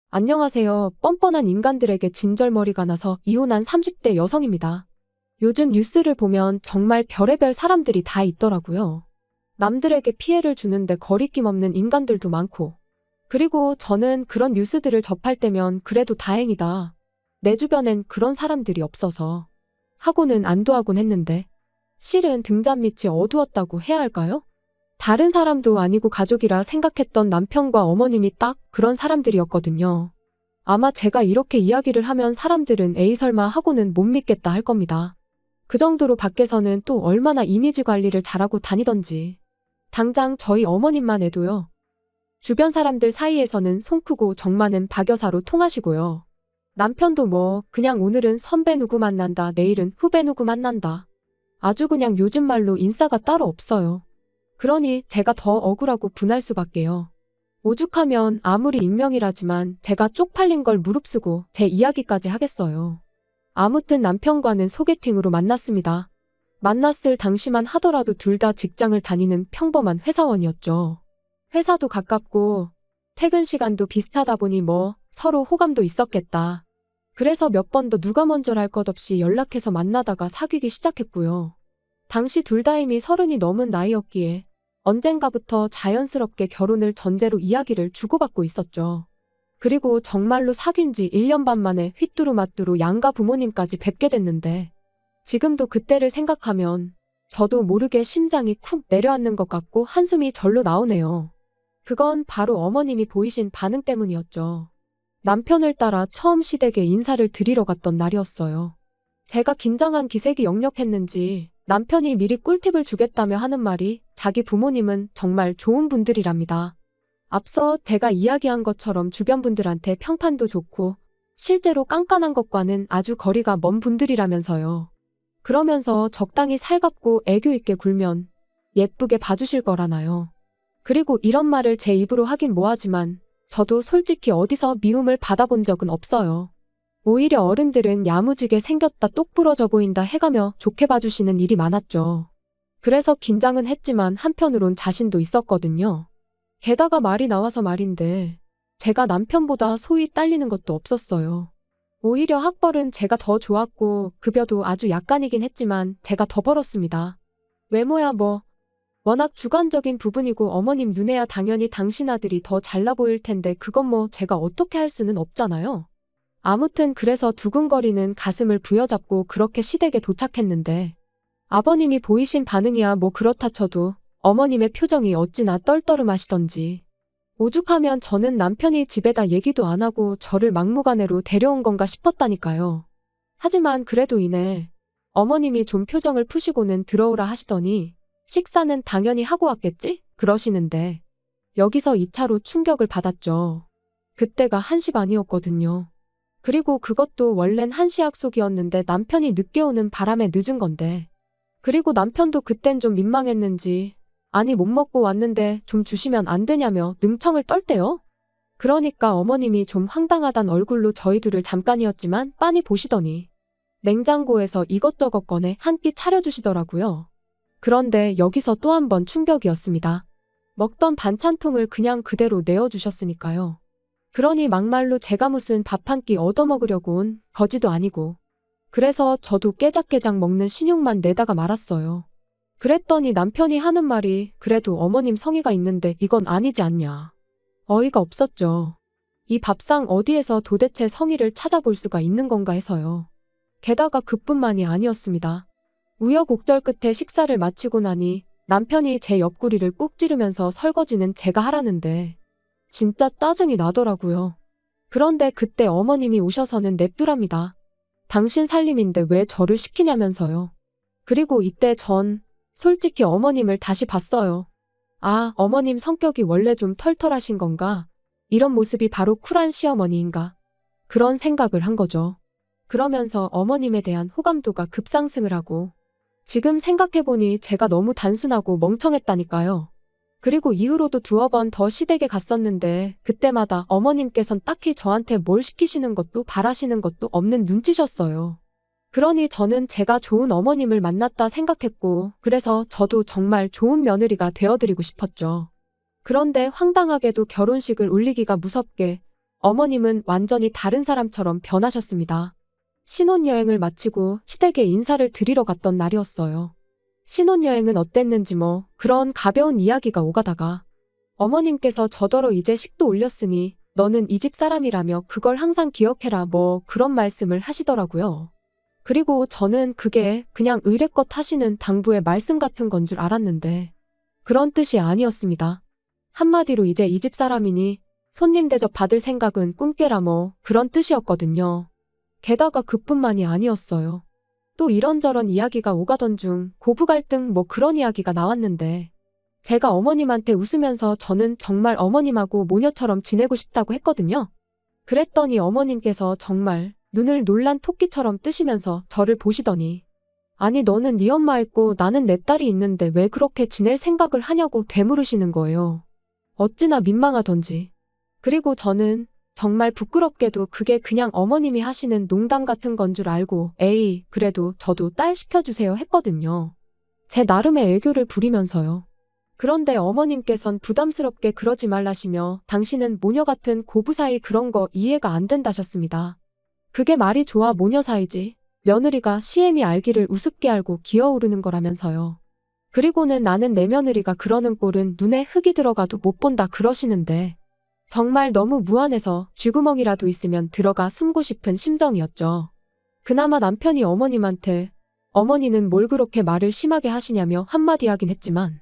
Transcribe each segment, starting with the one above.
안녕하세요. 뻔뻔한 인간들에게 진절머리가 나서 이혼한 30대 여성입니다. 요즘 뉴스를 보면 정말 별의별 사람들이 다 있더라고요. 남들에게 피해를 주는데 거리낌 없는 인간들도 많고. 그리고 저는 그런 뉴스들을 접할 때면 그래도 다행이다. 내 주변엔 그런 사람들이 없어서. 하고는 안도하곤 했는데. 실은 등잔 밑이 어두웠다고 해야 할까요? 다른 사람도 아니고 가족이라 생각했던 남편과 어머님이 딱 그런 사람들이었거든요. 아마 제가 이렇게 이야기를 하면 사람들은 에이 설마 하고는 못 믿겠다 할 겁니다. 그 정도로 밖에서는 또 얼마나 이미지 관리를 잘하고 다니던지. 당장 저희 어머님만 해도요. 주변 사람들 사이에서는 손 크고 정 많은 박여사로 통하시고요. 남편도 뭐 그냥 오늘은 선배 누구 만난다, 내일은 후배 누구 만난다. 아주 그냥 요즘 말로 인싸가 따로 없어요. 그러니 제가 더 억울하고 분할 수밖에요. 오죽하면 아무리 익명이라지만 제가 쪽팔린 걸 무릅쓰고 제 이야기까지 하겠어요. 아무튼 남편과는 소개팅으로 만났습니다. 만났을 당시만 하더라도 둘 다 직장을 다니는 평범한 회사원이었죠. 회사도 가깝고 퇴근 시간도 비슷하다 보니 뭐 서로 호감도 있었겠다. 그래서 몇 번 더 누가 먼저랄 것 없이 연락해서 만나다가 사귀기 시작했고요. 당시 둘 다 이미 30이 넘은 나이였기에 언젠가부터 자연스럽게 결혼을 전제로 이야기를 주고받고 있었죠. 그리고 정말로 사귄 지 1년 반 만에 휘뚜루마뚜루 양가 부모님까지 뵙게 됐는데 지금도 그때를 생각하면 저도 모르게 심장이 쿵 내려앉는 것 같고 한숨이 절로 나오네요. 그건 바로 어머님이 보이신 반응 때문이었죠. 남편을 따라 처음 시댁에 인사를 드리러 갔던 날이었어요. 제가 긴장한 기색이 역력했는지 남편이 미리 꿀팁을 주겠다며 하는 말이 자기 부모님은 정말 좋은 분들이랍니다. 앞서 제가 이야기한 것처럼 주변 분들한테 평판도 좋고 실제로 깐깐한 것과는 아주 거리가 먼 분들이라면서요. 그러면서 적당히 살갑고 애교 있게 굴면 예쁘게 봐주실 거라나요. 그리고 이런 말을 제 입으로 하긴 뭐하지만 저도 솔직히 어디서 미움을 받아본 적은 없어요. 오히려 어른들은 야무지게 생겼다 똑 부러져 보인다 해가며 좋게 봐주시는 일이 많았죠. 그래서 긴장은 했지만 한편으론 자신도 있었거든요. 게다가 말이 나와서 말인데 제가 남편보다 소위 딸리는 것도 없었어요. 오히려 학벌은 제가 더 좋았고 급여도 아주 약간이긴 했지만 제가 더 벌었습니다. 외모야 뭐 워낙 주관적인 부분이고 어머님 눈에야 당연히 당신 아들이 더 잘나 보일 텐데 그건 뭐 제가 어떻게 할 수는 없잖아요. 아무튼 그래서 두근거리는 가슴을 부여잡고 그렇게 시댁에 도착했는데 아버님이 보이신 반응이야 뭐 그렇다 쳐도 어머님의 표정이 어찌나 떨떠름하시던지 오죽하면 저는 남편이 집에다 얘기도 안 하고 저를 막무가내로 데려온 건가 싶었다니까요. 하지만 그래도 이내 어머님이 좀 표정을 푸시고는 들어오라 하시더니 식사는 당연히 하고 왔겠지? 그러시는데 여기서 2차로 충격을 받았죠. 그때가 1시 반이었거든요. 그리고 그것도 원래는 1시 약속이었는데 남편이 늦게 오는 바람에 늦은 건데 그리고 남편도 그땐 좀 민망했는지 아니 못 먹고 왔는데 좀 주시면 안 되냐며 능청을 떨대요. 그러니까 어머님이 좀 황당하단 얼굴로 저희 둘을 잠깐이었지만 빤히 보시더니 냉장고에서 이것저것 꺼내 한 끼 차려주시더라고요. 그런데 여기서 또 한 번 충격이었습니다. 먹던 반찬통을 그냥 그대로 내어주셨으니까요. 그러니 막말로 제가 무슨 밥 한 끼 얻어먹으려고 온 거지도 아니고 그래서 저도 깨작깨작 먹는 신용만 내다가 말았어요. 그랬더니 남편이 하는 말이 그래도 어머님 성의가 있는데 이건 아니지 않냐. 어이가 없었죠. 이 밥상 어디에서 도대체 성의를 찾아볼 수가 있는 건가 해서요. 게다가 그뿐만이 아니었습니다. 우여곡절 끝에 식사를 마치고 나니 남편이 제 옆구리를 꾹 찌르면서 설거지는 제가 하라는데 진짜 짜증이 나더라고요. 그런데 그때 어머님이 오셔서는 냅두랍니다. 당신 살림인데 왜 저를 시키냐면서요. 그리고 이때 전 솔직히 어머님을 다시 봤어요. 아, 어머님 성격이 원래 좀 털털하신 건가? 이런 모습이 바로 쿨한 시어머니인가? 그런 생각을 한 거죠. 그러면서 어머님에 대한 호감도가 급상승을 하고 지금 생각해보니 제가 너무 단순하고 멍청했다니까요. 그리고 이후로도 두어 번 더 시댁에 갔었는데 그때마다 어머님께선 딱히 저한테 뭘 시키시는 것도 바라시는 것도 없는 눈치셨어요. 그러니 저는 제가 좋은 어머님을 만났다 생각했고 그래서 저도 정말 좋은 며느리가 되어드리고 싶었죠. 그런데 황당하게도 결혼식을 올리기가 무섭게 어머님은 완전히 다른 사람처럼 변하셨습니다. 신혼여행을 마치고 시댁에 인사를 드리러 갔던 날이었어요. 신혼여행은 어땠는지 그런 가벼운 이야기가 오가다가 어머님께서 저더러 이제 식도 올렸으니 너는 이 집 사람이라며 그걸 항상 기억해라 그런 말씀을 하시더라고요. 그리고 저는 그게 그냥 의례껏 하시는 당부의 말씀 같은 건 줄 알았는데 그런 뜻이 아니었습니다. 한마디로 이제 이 집 사람이니 손님 대접 받을 생각은 꿈깨라 그런 뜻이었거든요. 게다가 그뿐만이 아니었어요. 또 이런저런 이야기가 오가던 중 고부 갈등 그런 이야기가 나왔는데 제가 어머님한테 웃으면서 저는 정말 어머님하고 모녀처럼 지내고 싶다고 했거든요. 그랬더니 어머님께서 정말 눈을 놀란 토끼처럼 뜨시면서 저를 보시더니 아니 너는 네 엄마 있고 나는 내 딸이 있는데 왜 그렇게 지낼 생각을 하냐고 되물으시는 거예요. 어찌나 민망하던지. 그리고 저는 정말 부끄럽게도 그게 그냥 어머님이 하시는 농담 같은 건 줄 알고 에이 그래도 저도 딸 시켜주세요 했거든요. 제 나름의 애교를 부리면서요. 그런데 어머님께선 부담스럽게 그러지 말라시며 당신은 모녀 같은 고부 사이 그런 거 이해가 안 된다셨습니다. 그게 말이 좋아 모녀 사이지. 며느리가 시애미 알기를 우습게 알고 기어오르는 거라면서요. 그리고는 나는 내 며느리가 그러는 꼴은 눈에 흙이 들어가도 못 본다 그러시는데 정말 너무 무안해서 쥐구멍이라도 있으면 들어가 숨고 싶은 심정이었죠. 그나마 남편이 어머님한테 어머니는 뭘 그렇게 말을 심하게 하시냐며 한마디 하긴 했지만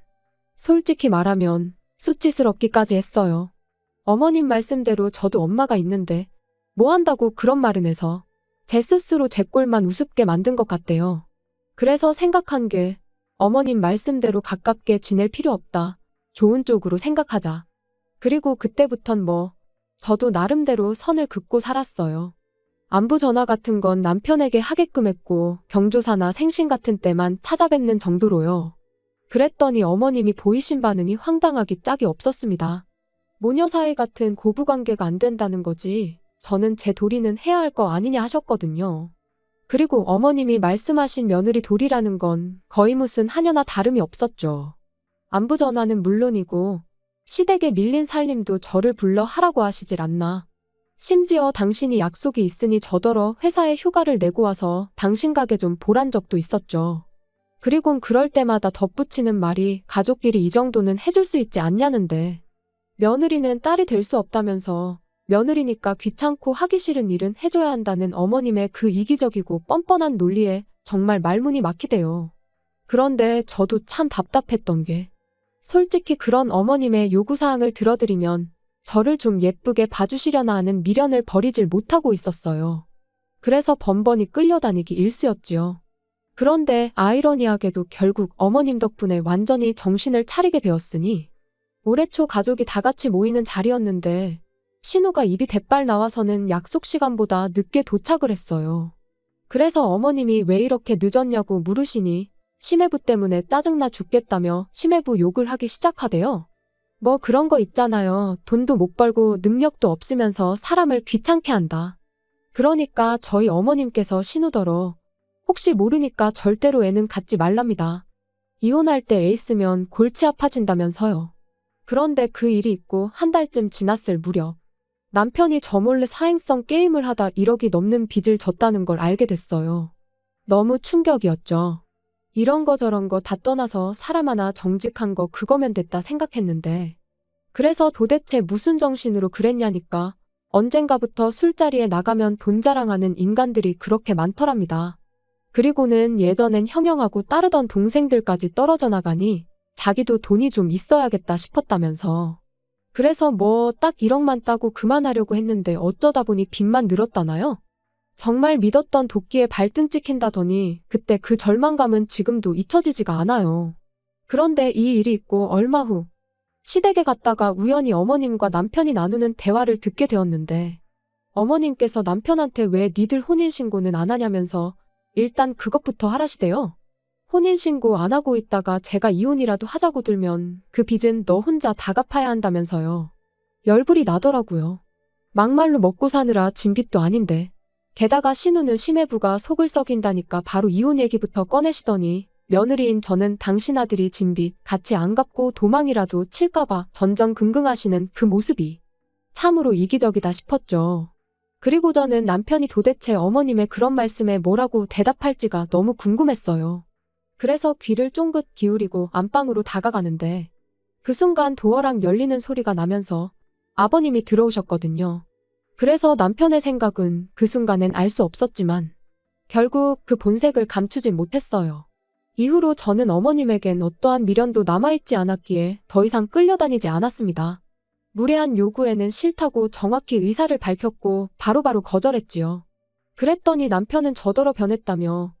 솔직히 말하면 수치스럽기까지 했어요. 어머님 말씀대로 저도 엄마가 있는데 뭐 한다고 그런 말은 해서 제 스스로 제 꼴만 우습게 만든 것 같대요. 그래서 생각한 게 어머님 말씀대로 가깝게 지낼 필요 없다. 좋은 쪽으로 생각하자. 그리고 그때부턴 저도 나름대로 선을 긋고 살았어요. 안부 전화 같은 건 남편에게 하게끔 했고 경조사나 생신 같은 때만 찾아뵙는 정도로요. 그랬더니 어머님이 보이신 반응이 황당하기 짝이 없었습니다. 모녀 사이 같은 고부관계가 안 된다는 거지. 저는 제 도리는 해야 할 거 아니냐 하셨거든요. 그리고 어머님이 말씀하신 며느리 도리라는 건 거의 무슨 하녀나 다름이 없었죠. 안부 전화는 물론이고 시댁에 밀린 살림도 저를 불러 하라고 하시질 않나. 심지어 당신이 약속이 있으니 저더러 회사에 휴가를 내고 와서 당신 가게 좀 보란 적도 있었죠. 그리곤 그럴 때마다 덧붙이는 말이 가족끼리 이 정도는 해줄 수 있지 않냐는데 며느리는 딸이 될 수 없다면서 며느리니까 귀찮고 하기 싫은 일은 해줘야 한다는 어머님의 그 이기적이고 뻔뻔한 논리에 정말 말문이 막히대요. 그런데 저도 참 답답했던 게 솔직히 그런 어머님의 요구사항을 들어드리면 저를 좀 예쁘게 봐주시려나 하는 미련을 버리질 못하고 있었어요. 그래서 번번이 끌려다니기 일쑤였지요. 그런데 아이러니하게도 결국 어머님 덕분에 완전히 정신을 차리게 되었으니 올해 초 가족이 다 같이 모이는 자리였는데 신우가 입이 대빨 나와서는 약속 시간보다 늦게 도착을 했어요. 그래서 어머님이 왜 이렇게 늦었냐고 물으시니 심해부 때문에 짜증나 죽겠다며 심해부 욕을 하기 시작하대요. 그런 거 있잖아요. 돈도 못 벌고 능력도 없으면서 사람을 귀찮게 한다. 그러니까 저희 어머님께서 신우더러 혹시 모르니까 절대로 애는 갖지 말랍니다. 이혼할 때 애 있으면 골치 아파진다면서요. 그런데 그 일이 있고 한 달쯤 지났을 무렵 남편이 저 몰래 사행성 게임을 하다 1억이 넘는 빚을 졌다는 걸 알게 됐어요. 너무 충격이었죠. 이런 거 저런 거 다 떠나서 사람 하나 정직한 거 그거면 됐다 생각했는데 그래서 도대체 무슨 정신으로 그랬냐니까 언젠가부터 술자리에 나가면 돈 자랑하는 인간들이 그렇게 많더랍니다. 그리고는 예전엔 형형하고 따르던 동생들까지 떨어져 나가니 자기도 돈이 좀 있어야겠다 싶었다면서. 그래서 딱 1억만 따고 그만하려고 했는데 어쩌다 보니 빚만 늘었다나요? 정말 믿었던 도끼에 발등 찍힌다더니 그때 그 절망감은 지금도 잊혀지지가 않아요. 그런데 이 일이 있고 얼마 후 시댁에 갔다가 우연히 어머님과 남편이 나누는 대화를 듣게 되었는데 어머님께서 남편한테 왜 니들 혼인신고는 안 하냐면서 일단 그것부터 하라시대요. 혼인신고 안 하고 있다가 제가 이혼이라도 하자고 들면 그 빚은 너 혼자 다 갚아야 한다면서요. 열불이 나더라고요. 막말로 먹고 사느라 진 빚도 아닌데. 게다가 신우는 심해부가 속을 썩인다니까 바로 이혼 얘기부터 꺼내시더니 며느리인 저는 당신 아들이 진 빚 같이 안 갚고 도망이라도 칠까봐 전전긍긍하시는 그 모습이 참으로 이기적이다 싶었죠. 그리고 저는 남편이 도대체 어머님의 그런 말씀에 뭐라고 대답할지가 너무 궁금했어요. 그래서 귀를 쫑긋 기울이고 안방으로 다가가는데 그 순간 도어락 열리는 소리가 나면서 아버님이 들어오셨거든요. 그래서 남편의 생각은 그 순간엔 알 수 없었지만 결국 그 본색을 감추진 못했어요. 이후로 저는 어머님에겐 어떠한 미련도 남아있지 않았기에 더 이상 끌려다니지 않았습니다. 무례한 요구에는 싫다고 정확히 의사를 밝혔고 바로바로 거절했지요. 그랬더니 남편은 저더러 변했다며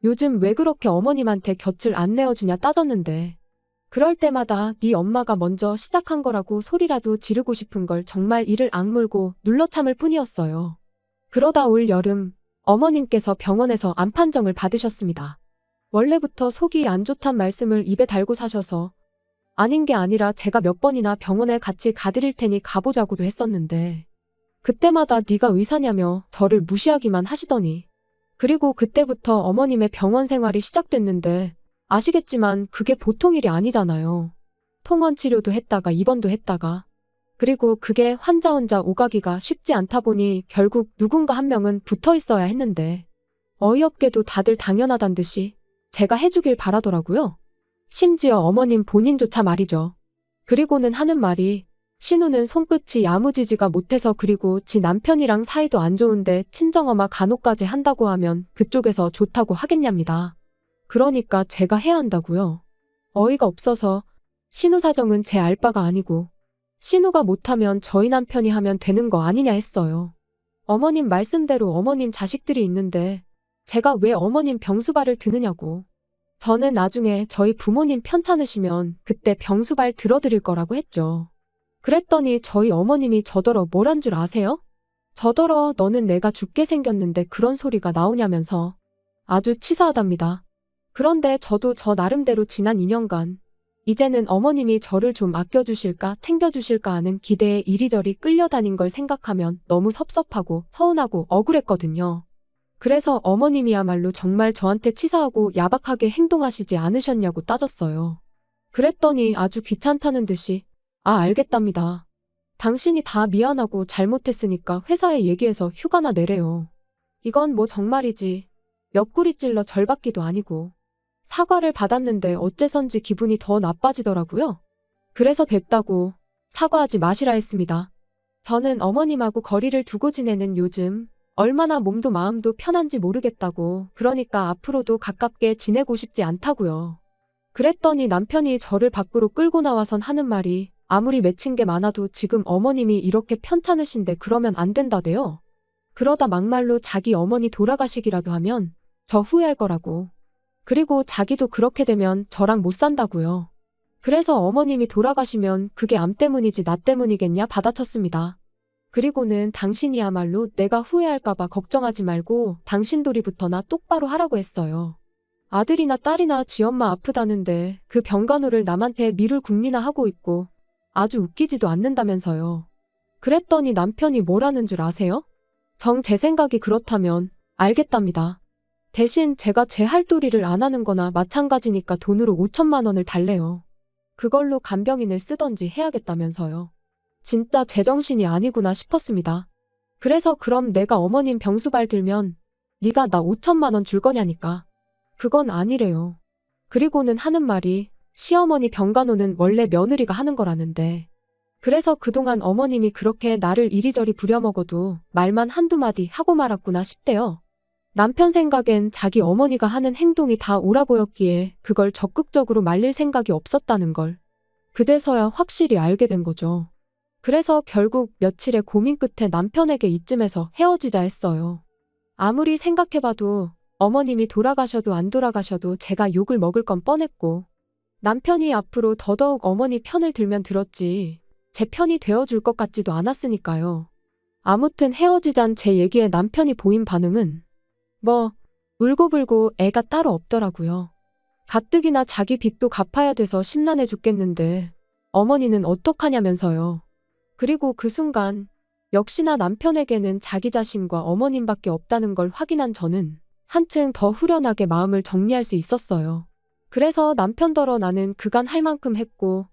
요즘 왜 그렇게 어머님한테 곁을 안 내어주냐 따졌는데 그럴 때마다 네 엄마가 먼저 시작한 거라고 소리라도 지르고 싶은 걸 정말 이를 악물고 눌러 참을 뿐이었어요. 그러다 올 여름 어머님께서 병원에서 암 판정을 받으셨습니다. 원래부터 속이 안 좋단 말씀을 입에 달고 사셔서 아닌 게 아니라 제가 몇 번이나 병원에 같이 가드릴 테니 가보자고도 했었는데 그때마다 네가 의사냐며 저를 무시하기만 하시더니 그리고 그때부터 어머님의 병원 생활이 시작됐는데 아시겠지만 그게 보통 일이 아니잖아요. 통원 치료도 했다가 입원도 했다가 그리고 그게 환자 혼자 오가기가 쉽지 않다 보니 결국 누군가 한 명은 붙어 있어야 했는데 어이없게도 다들 당연하단 듯이 제가 해주길 바라더라고요. 심지어 어머님 본인조차 말이죠. 그리고는 하는 말이 신우는 손끝이 야무지지가 못해서 그리고 지 남편이랑 사이도 안 좋은데 친정엄마 간호까지 한다고 하면 그쪽에서 좋다고 하겠냐입니다. 그러니까 제가 해야 한다고요. 어이가 없어서 신우 사정은 제 알 바가 아니고 신우가 못하면 저희 남편이 하면 되는 거 아니냐 했어요. 어머님 말씀대로 어머님 자식들이 있는데 제가 왜 어머님 병수발을 드느냐고. 저는 나중에 저희 부모님 편찮으시면 그때 병수발 들어드릴 거라고 했죠. 그랬더니 저희 어머님이 저더러 뭐란 줄 아세요? 저더러 너는 내가 죽게 생겼는데 그런 소리가 나오냐면서 아주 치사하답니다. 그런데 저도 저 나름대로 지난 2년간 이제는 어머님이 저를 좀 아껴주실까 챙겨주실까 하는 기대에 이리저리 끌려다닌 걸 생각하면 너무 섭섭하고 서운하고 억울했거든요. 그래서 어머님이야말로 정말 저한테 치사하고 야박하게 행동하시지 않으셨냐고 따졌어요. 그랬더니 아주 귀찮다는 듯이 알겠답니다. 당신이 다 미안하고 잘못했으니까 회사에 얘기해서 휴가나 내래요. 이건 뭐 정말이지. 옆구리 찔러 절받기도 아니고. 사과를 받았는데 어째선지 기분이 더 나빠지더라고요. 그래서 됐다고 사과하지 마시라 했습니다. 저는 어머님하고 거리를 두고 지내는 요즘 얼마나 몸도 마음도 편한지 모르겠다고 그러니까 앞으로도 가깝게 지내고 싶지 않다고요. 그랬더니 남편이 저를 밖으로 끌고 나와선 하는 말이 아무리 맺힌 게 많아도 지금 어머님이 이렇게 편찮으신데 그러면 안 된다대요. 그러다 막말로 자기 어머니 돌아가시기라도 하면 저 후회할 거라고. 그리고 자기도 그렇게 되면 저랑 못 산다고요. 그래서 어머님이 돌아가시면 그게 암 때문이지 나 때문이겠냐 받아쳤습니다. 그리고는 당신이야말로 내가 후회할까봐 걱정하지 말고 당신 도리부터나 똑바로 하라고 했어요. 아들이나 딸이나 지엄마 아프다는데 그 병간호를 남한테 미룰 궁리나 하고 있고 아주 웃기지도 않는다면서요. 그랬더니 남편이 뭐라는 줄 아세요? 정 제 생각이 그렇다면 알겠답니다. 대신 제가 제 할 도리를 안 하는 거나 마찬가지니까 돈으로 5천만 원을 달래요. 그걸로 간병인을 쓰던지 해야겠다면서요. 진짜 제정신이 아니구나 싶었습니다. 그래서 그럼 내가 어머님 병수발 들면 네가 나 5천만 원 줄 거냐니까. 그건 아니래요. 그리고는 하는 말이 시어머니 병간호는 원래 며느리가 하는 거라는데 그래서 그동안 어머님이 그렇게 나를 이리저리 부려먹어도 말만 한두 마디 하고 말았구나 싶대요. 남편 생각엔 자기 어머니가 하는 행동이 다 옳아 보였기에 그걸 적극적으로 말릴 생각이 없었다는 걸 그제서야 확실히 알게 된 거죠. 그래서 결국 며칠의 고민 끝에 남편에게 이쯤에서 헤어지자 했어요. 아무리 생각해봐도 어머님이 돌아가셔도 안 돌아가셔도 제가 욕을 먹을 건 뻔했고 남편이 앞으로 더더욱 어머니 편을 들면 들었지 제 편이 되어줄 것 같지도 않았으니까요. 아무튼 헤어지잔 제 얘기에 남편이 보인 반응은 뭐 울고불고 애가 따로 없더라고요. 가뜩이나 자기 빚도 갚아야 돼서 심란해 죽겠는데 어머니는 어떡하냐면서요. 그리고 그 순간 역시나 남편에게는 자기 자신과 어머님밖에 없다는 걸 확인한 저는 한층 더 후련하게 마음을 정리할 수 있었어요. 그래서 남편더러 나는 그간 할 만큼 했고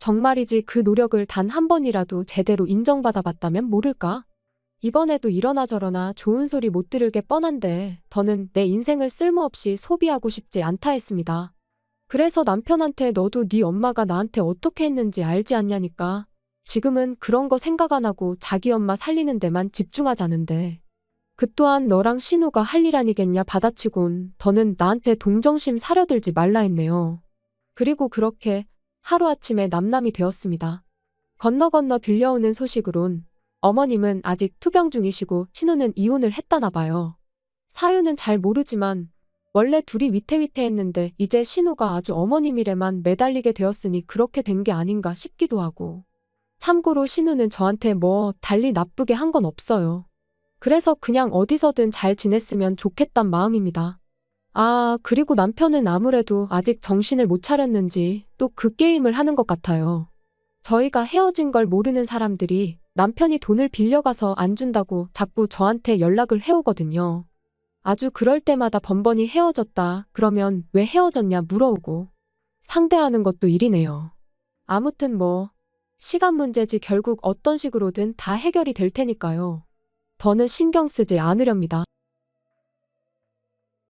정말이지 그 노력을 단 한 번이라도 제대로 인정받아봤다면 모를까? 이번에도 이러나 저러나 좋은 소리 못 들을 게 뻔한데 더는 내 인생을 쓸모없이 소비하고 싶지 않다 했습니다. 그래서 남편한테 너도 네 엄마가 나한테 어떻게 했는지 알지 않냐니까. 지금은 그런 거 생각 안 하고 자기 엄마 살리는 데만 집중하자는데. 그 또한 너랑 신우가 할 일 아니겠냐 받아치곤 더는 나한테 동정심 사려들지 말라 했네요. 그리고 그렇게 하루아침에 남남이 되었습니다. 건너 들려오는 소식으론 어머님은 아직 투병 중이시고 신우는 이혼을 했다나 봐요. 사유는 잘 모르지만 원래 둘이 위태위태했는데 이제 신우가 아주 어머님 일에만 매달리게 되었으니 그렇게 된 게 아닌가 싶기도 하고. 참고로 신우는 저한테 뭐 달리 나쁘게 한 건 없어요. 그래서 그냥 어디서든 잘 지냈으면 좋겠단 마음입니다. 아, 그리고 남편은 아무래도 아직 정신을 못 차렸는지 또 그 게임을 하는 것 같아요. 저희가 헤어진 걸 모르는 사람들이 남편이 돈을 빌려가서 안 준다고 자꾸 저한테 연락을 해오거든요. 아주 그럴 때마다 번번이 헤어졌다 그러면 왜 헤어졌냐 물어오고 상대하는 것도 일이네요. 아무튼 뭐 시간 문제지 결국 어떤 식으로든 다 해결이 될 테니까요. 더는 신경 쓰지 않으렵니다.